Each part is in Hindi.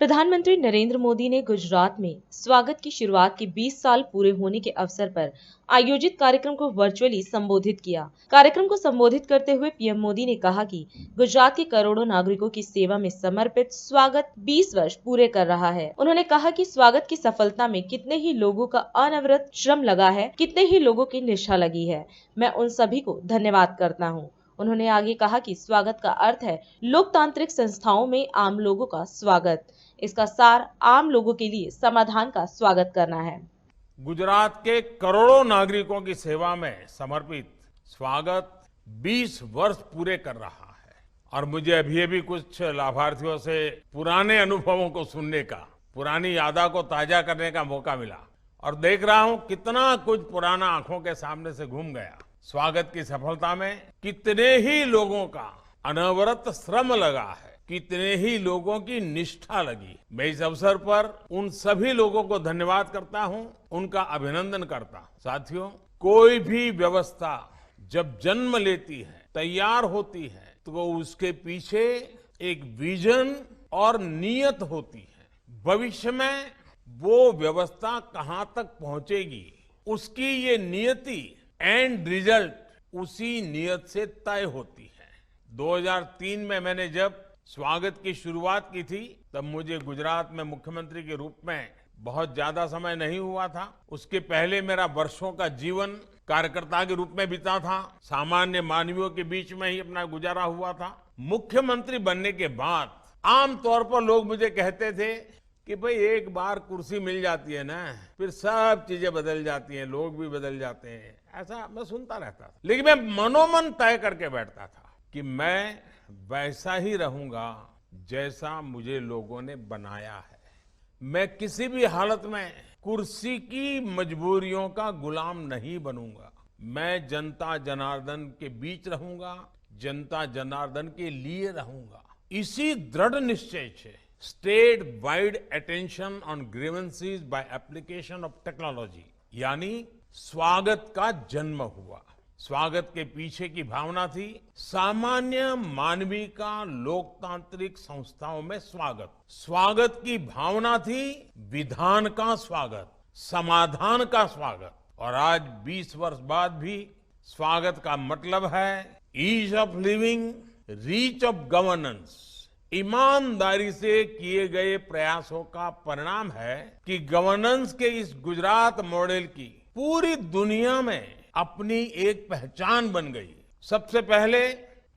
प्रधानमंत्री नरेंद्र मोदी ने गुजरात में स्वागत की शुरुआत के 20 साल पूरे होने के अवसर पर आयोजित कार्यक्रम को वर्चुअली संबोधित किया। कार्यक्रम को संबोधित करते हुए पीएम मोदी ने कहा कि गुजरात के करोड़ों नागरिकों की सेवा में समर्पित स्वागत 20 वर्ष पूरे कर रहा है। उन्होंने कहा कि स्वागत की सफलता में कितने ही लोगों का अनवरत श्रम लगा है, कितने ही लोगों की निष्ठा लगी है। मैं उन सभी को धन्यवाद करता हूँ। उन्होंने आगे कहा कि स्वागत का अर्थ है लोकतांत्रिक संस्थाओं में आम लोगों का स्वागत। इसका सार आम लोगों के लिए समाधान का स्वागत करना है। गुजरात के करोड़ों नागरिकों की सेवा में समर्पित स्वागत 20 वर्ष पूरे कर रहा है और मुझे अभी कुछ लाभार्थियों से पुराने अनुभवों को सुनने का, पुरानी यादों को ताजा करने का मौका मिला और देख रहा हूं कितना कुछ पुराना आंखों के सामने से घूम गया। स्वागत की सफलता में कितने ही लोगों का अनवरत श्रम लगा है, कितने ही लोगों की निष्ठा लगी। मैं इस अवसर पर उन सभी लोगों को धन्यवाद करता हूं, उनका अभिनंदन करता हूं। साथियों, कोई भी व्यवस्था जब जन्म लेती है, तैयार होती है, तो उसके पीछे एक विजन और नीयत होती है। भविष्य में वो व्यवस्था कहां तक पहुंचेगी, उसकी ये नियति एंड रिजल्ट उसी नियत से तय होती है। 2003 में मैंने जब स्वागत की शुरुआत की थी, तब मुझे गुजरात में मुख्यमंत्री के रूप में बहुत ज्यादा समय नहीं हुआ था। उसके पहले मेरा वर्षों का जीवन कार्यकर्ता के रूप में बीता था, सामान्य मानवियों के बीच में ही अपना गुजारा हुआ था। मुख्यमंत्री बनने के बाद आमतौर पर लोग मुझे कहते थे कि भाई एक बार कुर्सी मिल जाती है ना, फिर सब चीजें बदल जाती हैं, लोग भी बदल जाते हैं। ऐसा मैं सुनता रहता था, लेकिन मैं मनोमन तय करके बैठता था कि मैं वैसा ही रहूंगा जैसा मुझे लोगों ने बनाया है। मैं किसी भी हालत में कुर्सी की मजबूरियों का गुलाम नहीं बनूंगा। मैं जनता जनार्दन के बीच रहूंगा, जनता जनार्दन के लिए रहूंगा। इसी दृढ़ निश्चय से state wide attention on grievances by application of technology यानी स्वागत का जन्म हुआ। स्वागत के पीछे की भावना थी सामान्य मानवी का लोकतांत्रिक संस्थाओं में स्वागत। स्वागत की भावना थी विधान का स्वागत, समाधान का स्वागत। और आज 20 वर्ष बाद भी स्वागत का मतलब है ease of living, reach of governance. ईमानदारी से किए गए प्रयासों का परिणाम है कि गवर्नेंस के इस गुजरात मॉडल की पूरी दुनिया में अपनी एक पहचान बन गई। सबसे पहले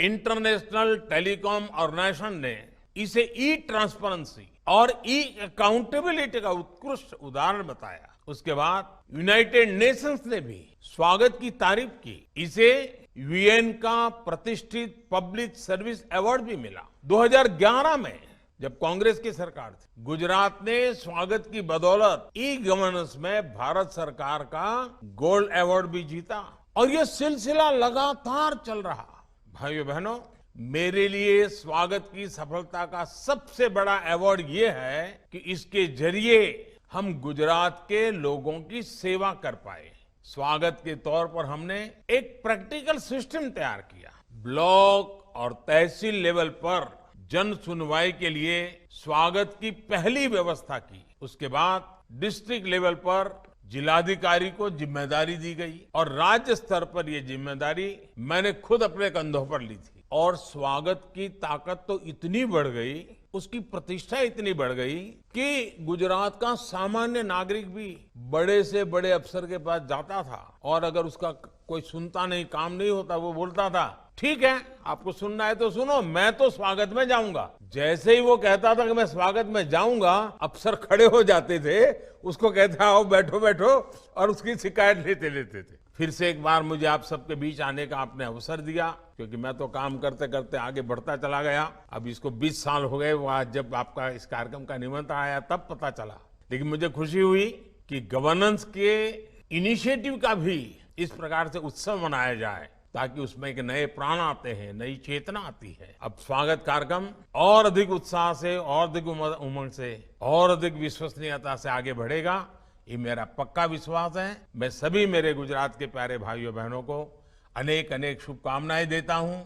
इंटरनेशनल टेलीकॉम ऑर्गेनाइजेशन ने इसे ई ट्रांसपेरेंसी और ई अकाउंटेबिलिटी का उत्कृष्ट उदाहरण बताया। उसके बाद यूनाइटेड नेशंस ने भी स्वागत की तारीफ की। इसे यूएन का प्रतिष्ठित पब्लिक सर्विस अवार्ड भी मिला। 2011 में जब कांग्रेस की सरकार थी, गुजरात ने स्वागत की बदौलत ई गवर्नेंस में भारत सरकार का गोल्ड अवार्ड भी जीता और ये सिलसिला लगातार चल रहा। भाइयों बहनों, मेरे लिए स्वागत की सफलता का सबसे बड़ा अवार्ड ये है कि इसके जरिए हम गुजरात के लोगों की सेवा कर पाए। स्वागत के तौर पर हमने एक प्रैक्टिकल सिस्टम तैयार किया। ब्लॉक और तहसील लेवल पर जन सुनवाई के लिए स्वागत की पहली व्यवस्था की। उसके बाद डिस्ट्रिक्ट लेवल पर जिलाधिकारी को जिम्मेदारी दी गई और राज्य स्तर पर यह जिम्मेदारी मैंने खुद अपने कंधों पर ली थी। और स्वागत की ताकत तो इतनी बढ़ गई, उसकी प्रतिष्ठा इतनी बढ़ गई कि गुजरात का सामान्य नागरिक भी बड़े से बड़े अफसर के पास जाता था और अगर उसका कोई सुनता नहीं, काम नहीं होता, वो बोलता था ठीक है, आपको सुनना है तो सुनो, मैं तो स्वागत में जाऊंगा। जैसे ही वो कहता था कि मैं स्वागत में जाऊंगा, अफसर खड़े हो जाते थे, उसको कहते आओ बैठो बैठो और उसकी शिकायत लेते लेते थे। फिर से एक बार मुझे आप सबके बीच आने का आपने अवसर दिया, क्योंकि मैं तो काम करते करते आगे बढ़ता चला गया। अब इसको 20 साल हो गए, वो आज जब आपका इस कार्यक्रम का निमंत्रण आया तब पता चला। लेकिन मुझे खुशी हुई कि गवर्नेंस के इनिशिएटिव का भी इस प्रकार से उत्सव मनाया जाए ताकि उसमें एक नए प्राण आते हैं, नई चेतना आती है। अब स्वागत कार्यक्रम और अधिक उत्साह से, और अधिक उमंग से, और अधिक विश्वसनीयता से आगे बढ़ेगा, ये मेरा पक्का विश्वास है। मैं सभी मेरे गुजरात के प्यारे भाइयों बहनों को अनेक अनेक शुभकामनाएं देता हूं।